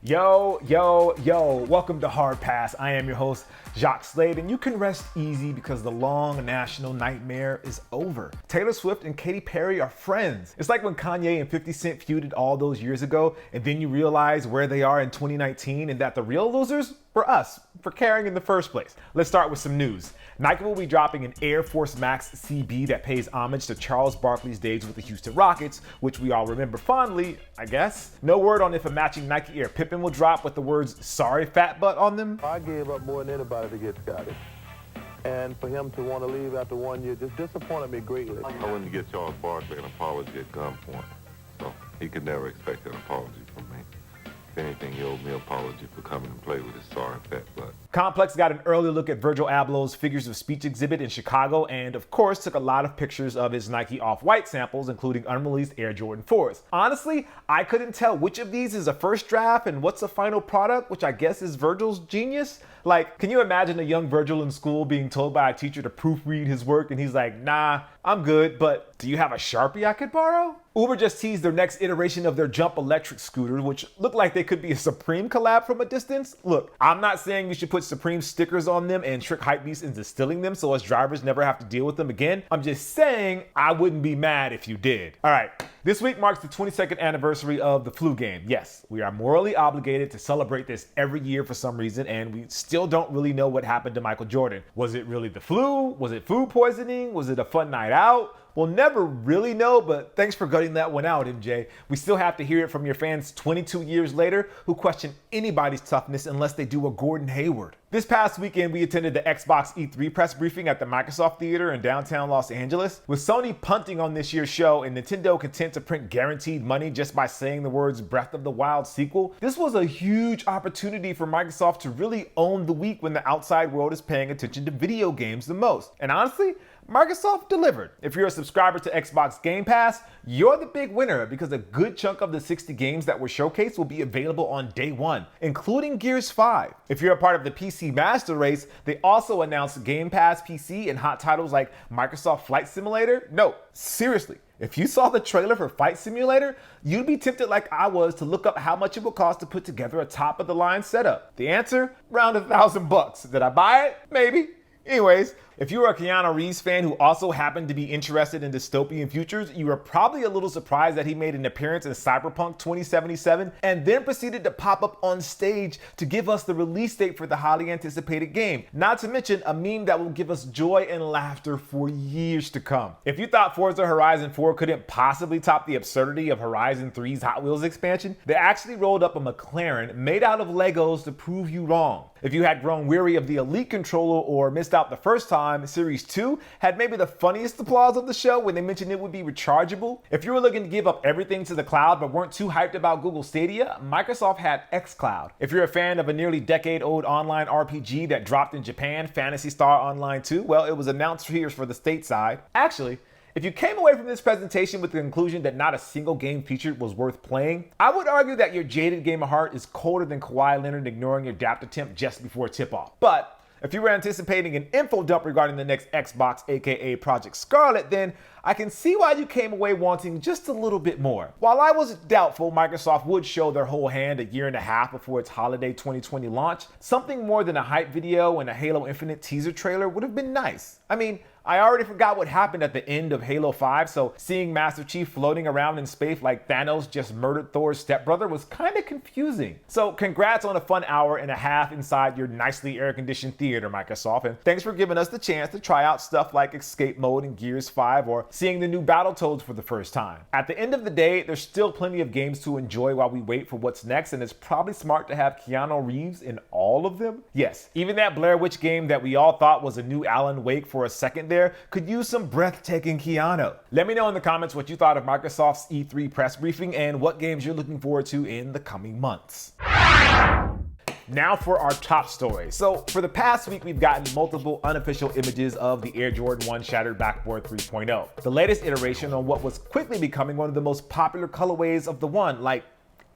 Yo, welcome to Hard Pass. I am your host, Jacques Slade, and you can rest easy because the long national nightmare is over. Taylor Swift and Katy Perry are friends. It's like when Kanye and 50 Cent feuded all those years ago, and then you realize where they are in 2019 and that the real losers were us for caring in the first place. Let's start with some news. Nike will be dropping an Air Force Max CB that pays homage to Charles Barkley's days with the Houston Rockets, which we all remember fondly, I guess. No word on if a matching Nike Air Pippin will drop with the words "Sorry Fat Butt" on them. I gave up more than anybody to get Scotty. And for him to want to leave after 1 year just disappointed me greatly. I wouldn't get Charles Barkley an apology at gunpoint, so he could never expect an apology from me. If anything, he owed me an apology for coming and play with his sorry fat butt. Complex got an early look at Virgil Abloh's figures of speech exhibit in Chicago and, of course, took a lot of pictures of his Nike Off-White samples, including unreleased Air Jordan 4s. Honestly, I couldn't tell which of these is a first draft and what's a final product, which I guess is Virgil's genius. Like, can you imagine a young Virgil in school being told by a teacher to proofread his work and he's like, nah, I'm good, but do you have a Sharpie I could borrow? Uber just teased their next iteration of their Jump electric scooter, which looked like they could be a Supreme collab from a distance. Look, I'm not saying you should put Supreme stickers on them and trick hypebeasts into stealing them so us drivers never have to deal with them again. I'm just saying I wouldn't be mad if you did. All right, this week marks the 22nd anniversary of the flu game. Yes, we are morally obligated to celebrate this every year for some reason, and we still don't really know what happened to Michael Jordan. Was it really the flu? Was it food poisoning? Was it a fun night out? We'll never really know, but thanks for gutting that one out, MJ. We still have to hear it from your fans 22 years later who question anybody's toughness unless they do a Gordon Hayward. This past weekend, we attended the Xbox E3 press briefing at the Microsoft Theater in downtown Los Angeles. With Sony punting on this year's show and Nintendo content to print guaranteed money just by saying the words Breath of the Wild sequel, this was a huge opportunity for Microsoft to really own the week when the outside world is paying attention to video games the most. And honestly, Microsoft delivered. If you're a subscriber to Xbox Game Pass, you're the big winner because a good chunk of the 60 games that were showcased will be available on day one, including Gears 5. If you're a part of the PC Master Race, they also announced Game Pass PC and hot titles like Microsoft Flight Simulator. No, seriously. If you saw the trailer for Flight Simulator, you'd be tempted like I was to look up how much it would cost to put together a top-of-the-line setup. The answer? Around $1,000. Did I buy it? Maybe. Anyways, if you are a Keanu Reeves fan who also happened to be interested in dystopian futures, you were probably a little surprised that he made an appearance in Cyberpunk 2077 and then proceeded to pop up on stage to give us the release date for the highly anticipated game. Not to mention a meme that will give us joy and laughter for years to come. If you thought Forza Horizon 4 couldn't possibly top the absurdity of Horizon 3's Hot Wheels expansion, they actually rolled up a McLaren made out of Legos to prove you wrong. If you had grown weary of the Elite controller or missed out the first time, Series 2 had maybe the funniest applause of the show when they mentioned it would be rechargeable. If you were looking to give up everything to the cloud but weren't too hyped about Google Stadia, Microsoft had xCloud. If you're a fan of a nearly decade-old online RPG that dropped in Japan, Phantasy Star Online 2, well, it was announced here for the stateside. Actually, if you came away from this presentation with the conclusion that not a single game featured was worth playing, I would argue that your jaded gamer heart is colder than Kawhi Leonard ignoring your daft attempt just before tip-off. But if you were anticipating an info dump regarding the next Xbox, aka Project Scarlet, then I can see why you came away wanting just a little bit more. While I was doubtful Microsoft would show their whole hand a year and a half before its holiday 2020 launch, something more than a hype video and a Halo Infinite teaser trailer would have been nice. I mean, I already forgot what happened at the end of Halo 5, so seeing Master Chief floating around in space like Thanos just murdered Thor's stepbrother was kind of confusing. So congrats on a fun hour and a half inside your nicely air-conditioned theater, Microsoft, and thanks for giving us the chance to try out stuff like Escape Mode in Gears 5 or seeing the new Battletoads for the first time. At the end of the day, there's still plenty of games to enjoy while we wait for what's next, and it's probably smart to have Keanu Reeves in all of them. Yes, even that Blair Witch game that we all thought was a new Alan Wake for a second there could use some breathtaking Keanu. Let me know in the comments what you thought of Microsoft's E3 press briefing and what games you're looking forward to in the coming months. Now for our top stories. So for the past week, we've gotten multiple unofficial images of the Air Jordan 1 Shattered Backboard 3.0, the latest iteration on what was quickly becoming one of the most popular colorways of the One, like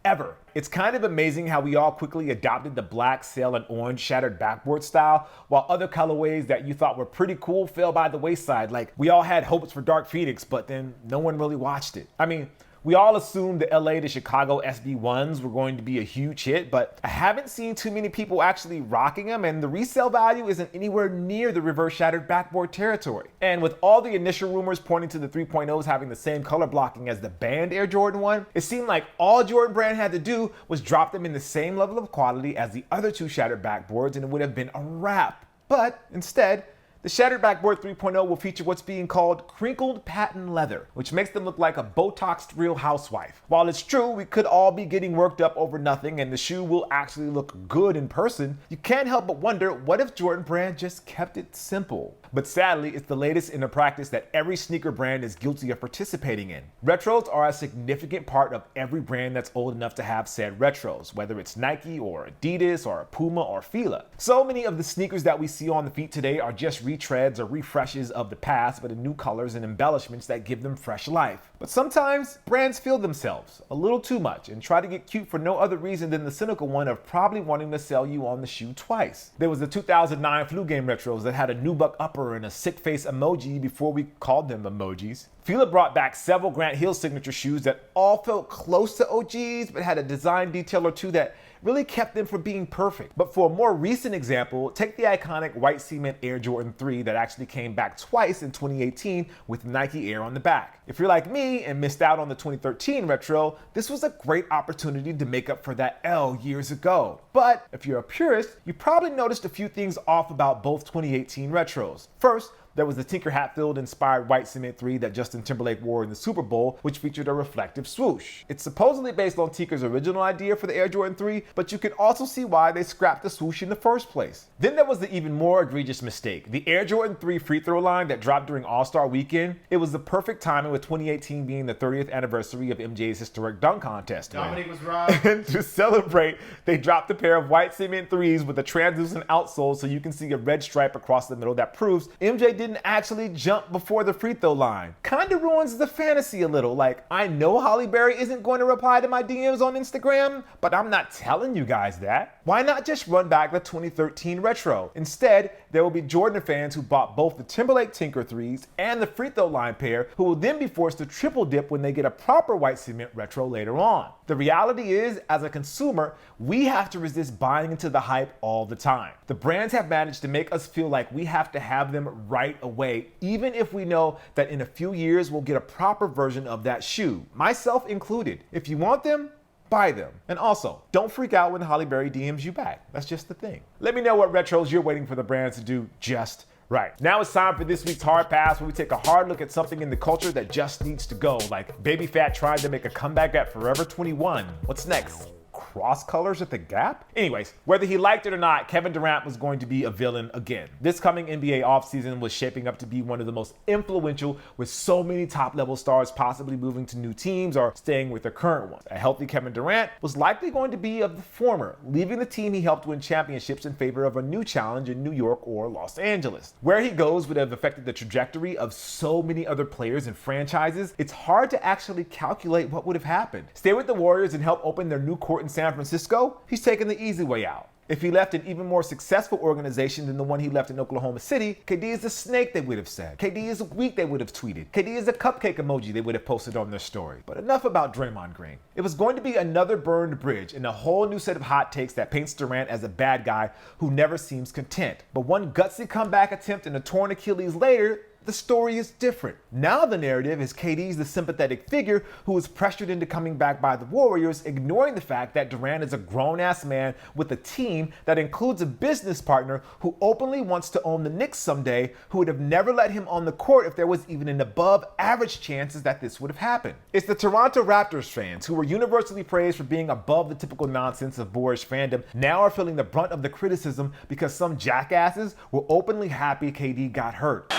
ever. It's kind of amazing how we all quickly adopted the black, sail, and orange shattered backboard style, while other colorways that you thought were pretty cool fell by the wayside. Like, we all had hopes for Dark Phoenix, but then no one really watched it. I mean, We all assumed the LA to Chicago SB1s were going to be a huge hit, but I haven't seen too many people actually rocking them, and the resale value isn't anywhere near the reverse shattered backboard territory. And with all the initial rumors pointing to the 3.0s having the same color blocking as the banned Air Jordan 1, it seemed like all Jordan Brand had to do was drop them in the same level of quality as the other two shattered backboards and it would have been a wrap. But instead, the Shattered Backboard 3.0 will feature what's being called crinkled patent leather, which makes them look like a Botoxed Real Housewife. While it's true we could all be getting worked up over nothing and the shoe will actually look good in person, you can't help but wonder, what if Jordan Brand just kept it simple? But sadly, it's the latest in a practice that every sneaker brand is guilty of participating in. Retros are a significant part of every brand that's old enough to have said retros, whether it's Nike or Adidas or Puma or Fila. So many of the sneakers that we see on the feet today are just retreads or refreshes of the past, but in new colors and embellishments that give them fresh life. But sometimes brands feel themselves a little too much and try to get cute for no other reason than the cynical one of probably wanting to sell you on the shoe twice. There was the 2009 Flu Game retros that had a nubuck upper and a sick face emoji before we called them emojis. Fila brought back several Grant Hill signature shoes that all felt close to OGs but had a design detail or two that really kept them from being perfect. But for a more recent example, take the iconic white cement Air Jordan 3 that actually came back twice in 2018 with Nike Air on the back. If you're like me and missed out on the 2013 retro, this was a great opportunity to make up for that L years ago. But if you're a purist, you probably noticed a few things off about both 2018 retros. First, there was the Tinker Hatfield inspired white cement 3 that Justin Timberlake wore in the Super Bowl, which featured a reflective swoosh. It's supposedly based on Tinker's original idea for the Air Jordan 3, but you can also see why they scrapped the swoosh in the first place. Then there was the even more egregious mistake, the Air Jordan 3 free throw line that dropped during All-Star Weekend. It was the perfect timing with 2018 being the 30th anniversary of MJ's historic dunk contest. Dominique was right. And to celebrate, they dropped a pair of white cement 3s with a translucent outsole so you can see a red stripe across the middle that proves MJ didn't actually jump before the free throw line. Kinda ruins the fantasy a little. Like, I know Holly Berry isn't going to reply to my DMs on Instagram, but I'm not telling you guys that. Why not just run back the 2013 retro? Instead, there will be Jordan fans who bought both the Timberlake Tinker 3s and the free throw line pair who will then be forced to triple dip when they get a proper white cement retro later on. The reality is, as a consumer, we have to resist buying into the hype all the time. The brands have managed to make us feel like we have to have them right away, even if we know that in a few years we'll get a proper version of that shoe, myself included. If you want them, buy them. And also, don't freak out when Holly Berry DMs you back. That's just the thing. Let me know what retros you're waiting for the brands to do just right. Now it's time for this week's Hard Pass, where we take a hard look at something in the culture that just needs to go, like Baby Fat trying to make a comeback at Forever 21. What's next? Cross colors at the Gap? Anyways, whether he liked it or not, Kevin Durant was going to be a villain again. This coming NBA offseason was shaping up to be one of the most influential, with so many top-level stars possibly moving to new teams or staying with their current ones. A healthy Kevin Durant was likely going to be of the former, leaving the team he helped win championships in favor of a new challenge in New York or Los Angeles. Where he goes would have affected the trajectory of so many other players and franchises. It's hard to actually calculate what would have happened. Stay with the Warriors and help open their new court in San Francisco? He's taking the easy way out. If he left an even more successful organization than the one he left in Oklahoma City, KD is a snake, they would have said. KD is weak, they would have tweeted. KD is a cupcake emoji, they would have posted on their story. But enough about Draymond Green. It was going to be another burned bridge and a whole new set of hot takes that paints Durant as a bad guy who never seems content. But one gutsy comeback attempt and a torn Achilles later, the story is different. Now the narrative is KD's the sympathetic figure who was pressured into coming back by the Warriors, ignoring the fact that Durant is a grown-ass man with a team that includes a business partner who openly wants to own the Knicks someday, who would have never let him on the court if there was even an above-average chance that this would have happened. It's the Toronto Raptors fans, who were universally praised for being above the typical nonsense of boorish fandom, now are feeling the brunt of the criticism because some jackasses were openly happy KD got hurt.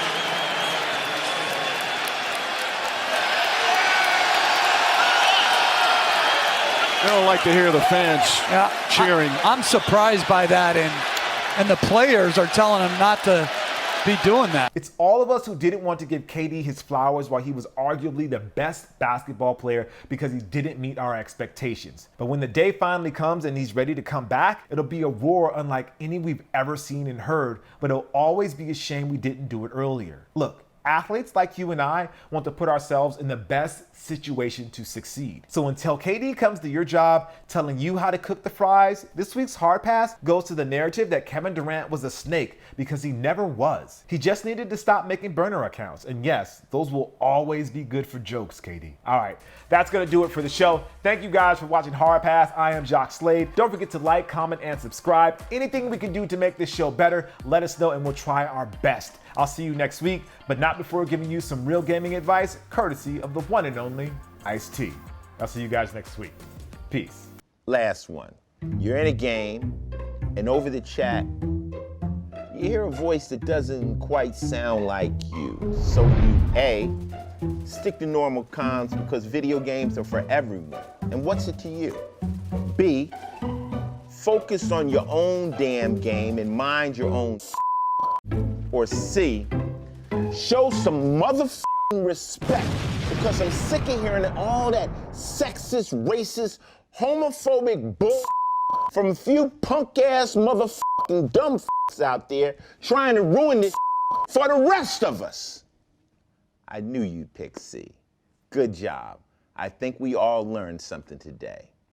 They don't like to hear the fans cheering. I'm surprised by that, and the players are telling him not to be doing that. It's all of us who didn't want to give KD his flowers while he was arguably the best basketball player because he didn't meet our expectations. But when the day finally comes and he's ready to come back, it'll be a roar unlike any we've ever seen and heard, but it'll always be a shame we didn't do it earlier. Look, Athletes like you and I want to put ourselves in the best situation to succeed. So until KD comes to your job telling you how to cook the fries, this week's Hard Pass goes to the narrative that Kevin Durant was a snake because he never was. He just needed to stop making burner accounts. And yes, those will always be good for jokes, KD. All right, that's gonna do it for the show. Thank you guys for watching Hard Pass. I am Jacques Slade. Don't forget to like, comment, and subscribe. Anything we can do to make this show better, let us know and we'll try our best. I'll see you next week, but not before giving you some real gaming advice, courtesy of the one and only Ice-T. I'll see you guys next week. Peace. Last one. You're in a game, and over the chat, you hear a voice that doesn't quite sound like you. So you, A, stick to normal comms because video games are for everyone. And what's it to you? B, focus on your own damn game and mind your own. Or C, show some motherfucking respect because I'm sick of hearing all that sexist, racist, homophobic bull from a few punk-ass motherfucking dumb f***s out there trying to ruin this for the rest of us. I knew you'd pick C. Good job. I think we all learned something today.